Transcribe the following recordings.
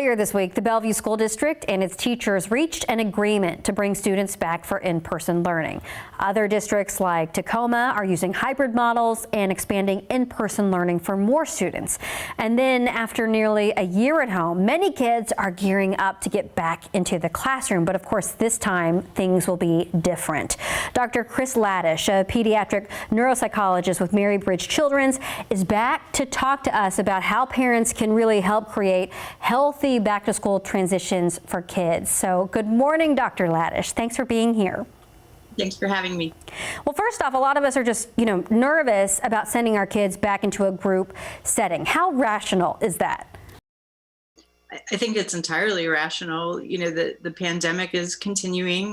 Earlier this week, the Bellevue School District and its teachers reached an agreement to bring students back for in-person learning. Other districts like Tacoma are using hybrid models and expanding in-person learning for more students. And then after nearly a year at home, many kids are gearing up to get back into the classroom. But of course, this time things will be different. Dr. Chris Laddish, a pediatric neuropsychologist with Mary Bridge Children's, is back to talk to us about how parents can really help create healthy back-to-school transitions for kids. So good morning, Dr. Laddish. Thanks for being here. Thanks for having me. Well, first off, a lot of us are just, nervous about sending our kids back into a group setting. How rational is that? I think it's entirely rational. The pandemic is continuing.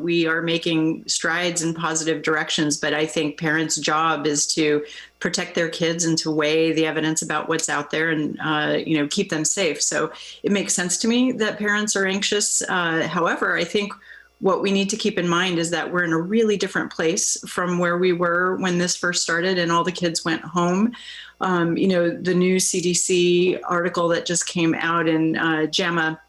We are making strides in positive directions, but I think parents' job is to protect their kids and to weigh the evidence about what's out there and, keep them safe. So it makes sense to me that parents are anxious. However, I think what we need to keep in mind is that we're in a really different place from where we were when this first started and all the kids went home. The new CDC article that just came out in JAMA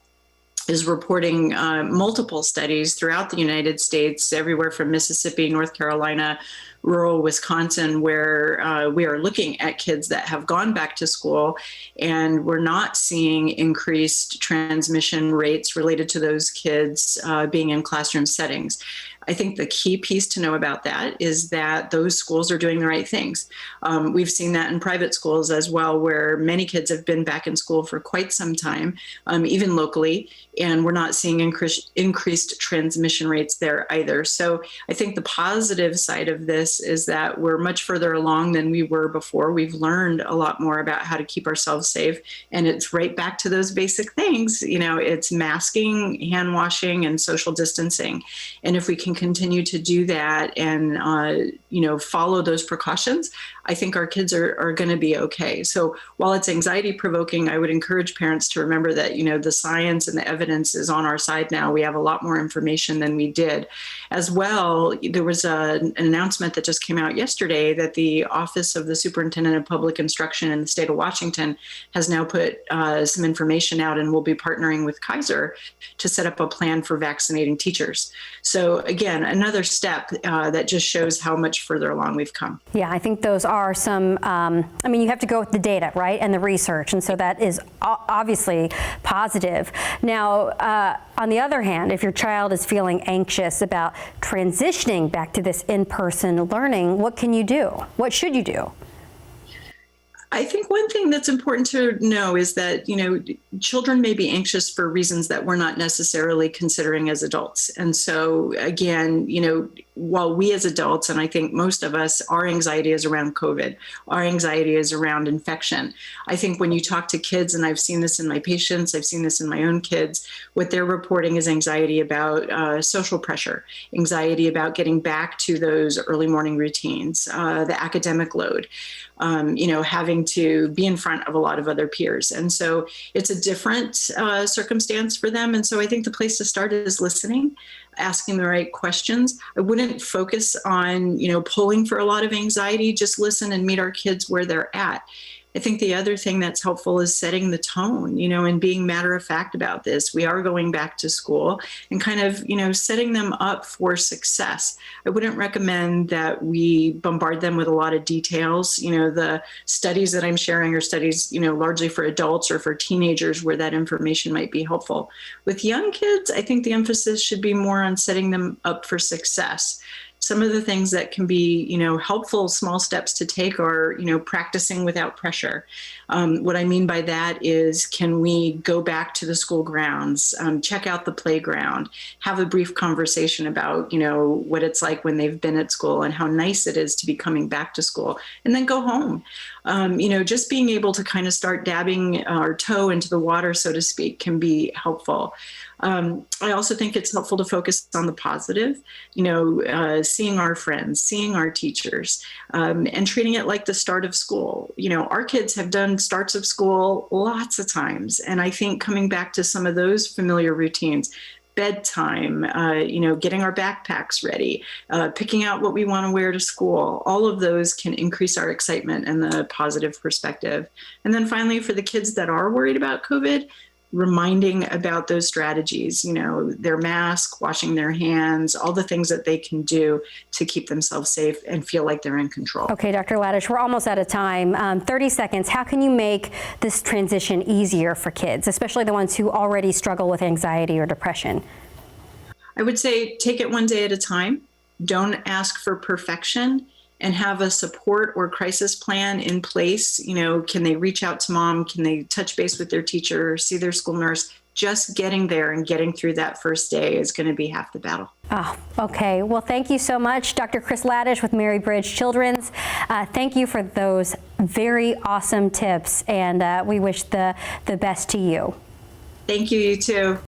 is reporting multiple studies throughout the United States, everywhere from Mississippi, North Carolina, rural Wisconsin, where we are looking at kids that have gone back to school, and we're not seeing increased transmission rates related to those kids being in classroom settings. I think the key piece to know about that is that those schools are doing the right things. We've seen that in private schools as well, where many kids have been back in school for quite some time, even locally, and we're not seeing increased transmission rates there either. So I think the positive side of this is that we're much further along than we were before. We've learned a lot more about how to keep ourselves safe, and it's right back to those basic things. It's masking, hand washing, and social distancing. And if we can continue to do that and, follow those precautions, I think our kids are going to be okay. So while it's anxiety provoking, I would encourage parents to remember that, the science and the evidence is on our side now. We have a lot more information than we did. As well, there was an announcement that just came out yesterday that the Office of the Superintendent of Public Instruction in the state of Washington has now put some information out, and will be partnering with Kaiser to set up a plan for vaccinating teachers. So again, another step that just shows how much further along we've come. Yeah, I think those are some, you have to go with the data, right, and the research, and so that is obviously positive. Now, on the other hand, if your child is feeling anxious about transitioning back to this in-person learning, what can you do? What should you do? I think one thing that's important to know is that, children may be anxious for reasons that we're not necessarily considering as adults. And so again, while we as adults, and I think most of us, our anxiety is around COVID, our anxiety is around infection. I think when you talk to kids, and I've seen this in my patients, I've seen this in my own kids, what they're reporting is anxiety about social pressure, anxiety about getting back to those early morning routines, the academic load, having to be in front of a lot of other peers. And so it's a different circumstance for them. And so I think the place to start is listening, asking the right questions. I wouldn't focus on, pulling for a lot of anxiety, just listen and meet our kids where they're at. I think the other thing that's helpful is setting the tone, and being matter of fact about this. We are going back to school, and kind of, setting them up for success. I wouldn't recommend that we bombard them with a lot of details. The studies that I'm sharing are studies, largely for adults or for teenagers where that information might be helpful. With young kids, I think the emphasis should be more on setting them up for success. Some of the things that can be, helpful small steps to take are, practicing without pressure. What I mean by that is, can we go back to the school grounds, check out the playground, have a brief conversation about, what it's like when they've been at school and how nice it is to be coming back to school, and then go home. Just being able to kind of start dabbing our toe into the water, so to speak, can be helpful. I also think it's helpful to focus on the positive, seeing our friends, seeing our teachers, and treating it like the start of school. Our kids have done starts of school lots of times. And I think coming back to some of those familiar routines, bedtime, getting our backpacks ready, picking out what we want to wear to school. All of those can increase our excitement and the positive perspective. And then finally, for the kids that are worried about COVID, reminding about those strategies, their mask, washing their hands, all the things that they can do to keep themselves safe and feel like they're in control. Okay, Dr. Laddish, we're almost out of time. 30 seconds. How can you make this transition easier for kids, especially the ones who already struggle with anxiety or depression? I would say take it one day at a time. Don't ask for perfection, and have a support or crisis plan in place. Can they reach out to mom? Can they touch base with their teacher, see their school nurse? Just getting there and getting through that first day is going to be half the battle. Oh, okay. Well, thank you so much, Dr. Chris Laddish with Mary Bridge Children's. Thank you for those very awesome tips, and we wish the best to you. Thank you, you too.